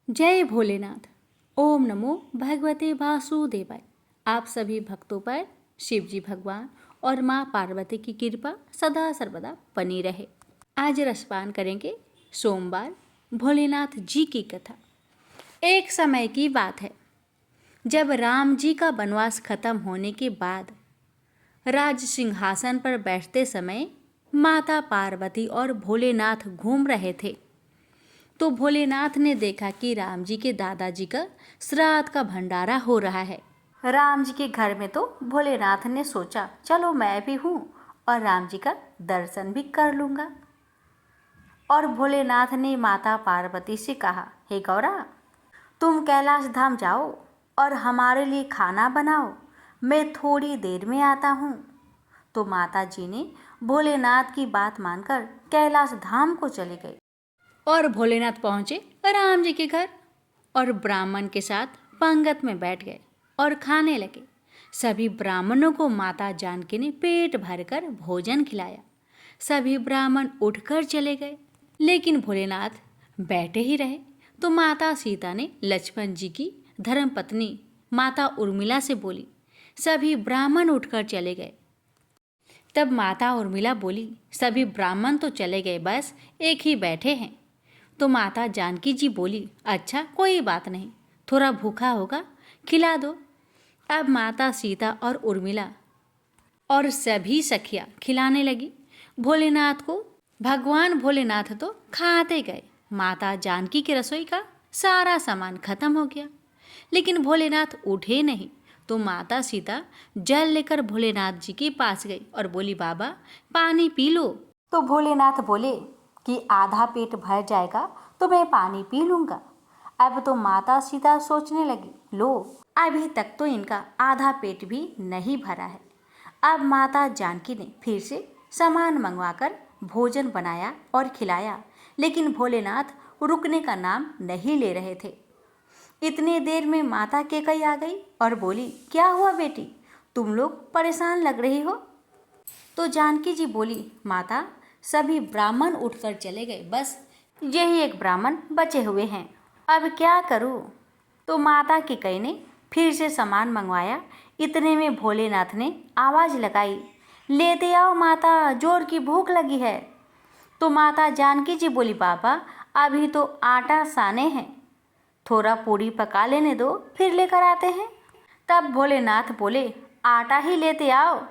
जय भोलेनाथ। ओम नमो भगवते वासुदेवाय। आप सभी भक्तों पर शिव जी भगवान और माँ पार्वती की कृपा सदा सर्वदा बनी रहे। आज रसपान करेंगे सोमवार भोलेनाथ जी की कथा। एक समय की बात है, जब राम जी का वनवास खत्म होने के बाद राज सिंहासन पर बैठते समय माता पार्वती और भोलेनाथ घूम रहे थे। तो भोलेनाथ ने देखा कि राम जी के दादाजी का श्राद्ध का भंडारा हो रहा है। राम जी के घर में तो भोलेनाथ ने सोचा, चलो मैं भी हूँ और राम जी का दर्शन भी कर लूँगा। और भोलेनाथ ने माता पार्वती से कहा, हे गौरा, तुम कैलाश धाम जाओ और हमारे लिए खाना बनाओ, मैं थोड़ी देर में आता हूँ। तो माता जी ने भोलेनाथ की बात मानकर कैलाश धाम को चले गए और भोलेनाथ पहुँचे राम जी के घर और ब्राह्मण के साथ पंगत में बैठ गए और खाने लगे। सभी ब्राह्मणों को माता जानकी ने पेट भरकर भोजन खिलाया। सभी ब्राह्मण उठकर चले गए, लेकिन भोलेनाथ बैठे ही रहे। तो माता सीता ने लक्ष्मण जी की धर्मपत्नी माता उर्मिला से बोली, सभी ब्राह्मण उठकर चले गए। तब माता उर्मिला बोली, सभी ब्राह्मण तो चले गए, बस एक ही बैठे हैं। तो माता जानकी जी बोली, अच्छा कोई बात नहीं, थोड़ा भूखा होगा, खिला दो। अब माता सीता और उर्मिला और सभी सखियाँ खिलाने लगी भोलेनाथ को। भगवान भोलेनाथ तो खाते गए। माता जानकी की रसोई का सारा सामान खत्म हो गया, लेकिन भोलेनाथ उठे नहीं। तो माता सीता जल लेकर भोलेनाथ जी के पास गई और बोली, बाबा पानी पी लो। तो भोलेनाथ बोले कि आधा पेट भर जाएगा तो मैं पानी पी लूँगा। अब तो माता सीता सोचने लगी, लो अभी तक तो इनका आधा पेट भी नहीं भरा है। अब माता जानकी ने फिर से सामान मंगवाकर भोजन बनाया और खिलाया, लेकिन भोलेनाथ रुकने का नाम नहीं ले रहे थे। इतने देर में माता केकई आ गई और बोली, क्या हुआ बेटी, तुम लोग परेशान लग रही हो। तो जानकी जी बोली, माता सभी ब्राह्मण उठकर चले गए, बस यही एक ब्राह्मण बचे हुए हैं, अब क्या करूं। तो माता केकई ने फिर से सामान मंगवाया। इतने में भोलेनाथ ने आवाज़ लगाई, लेते आओ माता, जोर की भूख लगी है। तो माता जानकी जी बोली, बाबा अभी तो आटा साने हैं, थोड़ा पूरी पका लेने दो, फिर लेकर आते हैं। तब भोलेनाथ बोले, आटा ही लेते आओ।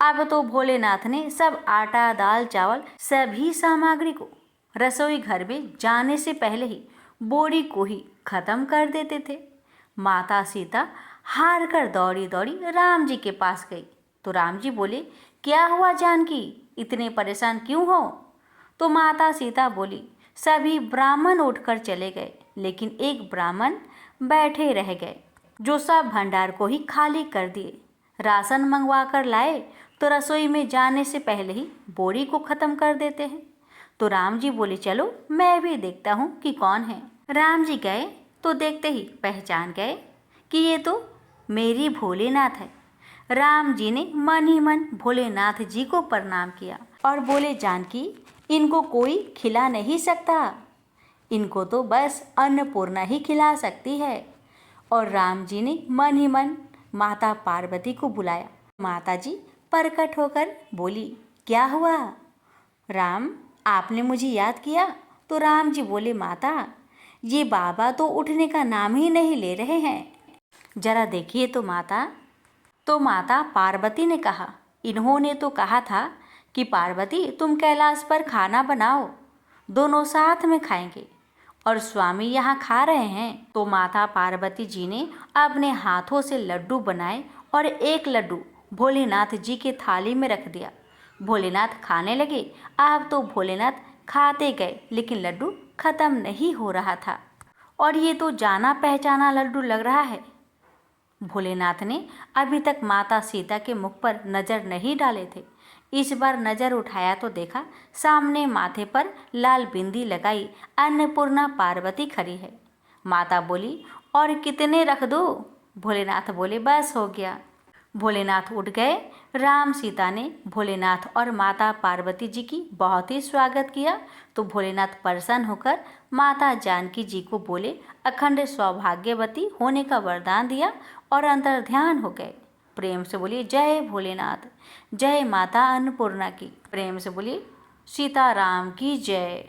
अब तो भोलेनाथ ने सब आटा दाल चावल सभी सामग्री को रसोई घर में जाने से पहले ही बोरी को ही खत्म कर देते थे। माता सीता हार कर दौड़ी दौड़ी राम जी के पास गई। तो राम जी बोले, क्या हुआ जानकी, इतने परेशान क्यों हो। तो माता सीता बोली, सभी ब्राह्मण उठकर चले गए, लेकिन एक ब्राह्मण बैठे रह गए, जो सब भंडार को ही खाली कर दिए। राशन मंगवा कर लाए तो रसोई में जाने से पहले ही बोरी को ख़त्म कर देते हैं। तो राम जी बोले, चलो मैं भी देखता हूँ कि कौन है। राम जी गए तो देखते ही पहचान गए कि ये तो मेरी भोलेनाथ है। राम जी ने मन ही मन भोलेनाथ जी को प्रणाम किया और बोले, जानकी इनको कोई खिला नहीं सकता, इनको तो बस अन्नपूर्णा ही खिला सकती है। और राम जी ने मन ही मन माता पार्वती को बुलाया। माता जी प्रकट होकर बोली, क्या हुआ राम, आपने मुझे याद किया। तो राम जी बोले, माता ये बाबा तो उठने का नाम ही नहीं ले रहे हैं, जरा देखिए तो माता। तो माता पार्वती ने कहा, इन्होंने तो कहा था कि पार्वती तुम कैलाश पर खाना बनाओ, दोनों साथ में खाएंगे, और स्वामी यहाँ खा रहे हैं। तो माता पार्वती जी ने अपने हाथों से लड्डू बनाए और एक लड्डू भोलेनाथ जी के थाली में रख दिया। भोलेनाथ खाने लगे। अब तो भोलेनाथ खाते गए, लेकिन लड्डू खत्म नहीं हो रहा था और ये तो जाना पहचाना लड्डू लग रहा है। भोलेनाथ ने अभी तक माता सीता के मुख पर नज़र नहीं डाले थे। इस बार नज़र उठाया तो देखा सामने माथे पर लाल बिंदी लगाई अन्नपूर्णा पार्वती खड़ी है। माता बोली, और कितने रख दो। भोलेनाथ बोले, बस हो गया। भोलेनाथ उठ गए, राम सीता ने भोलेनाथ और माता पार्वती जी की बहुत ही स्वागत किया तो भोलेनाथ प्रसन्न होकर माता जानकी जी को बोले अखंड सौभाग्यवती होने का वरदान दिया और अंतर्ध्यान हो गए। प्रेम से बोलिए जय भोलेनाथ, जय माता अन्नपूर्णा की। प्रेम से बोलिए सीताराम की जय।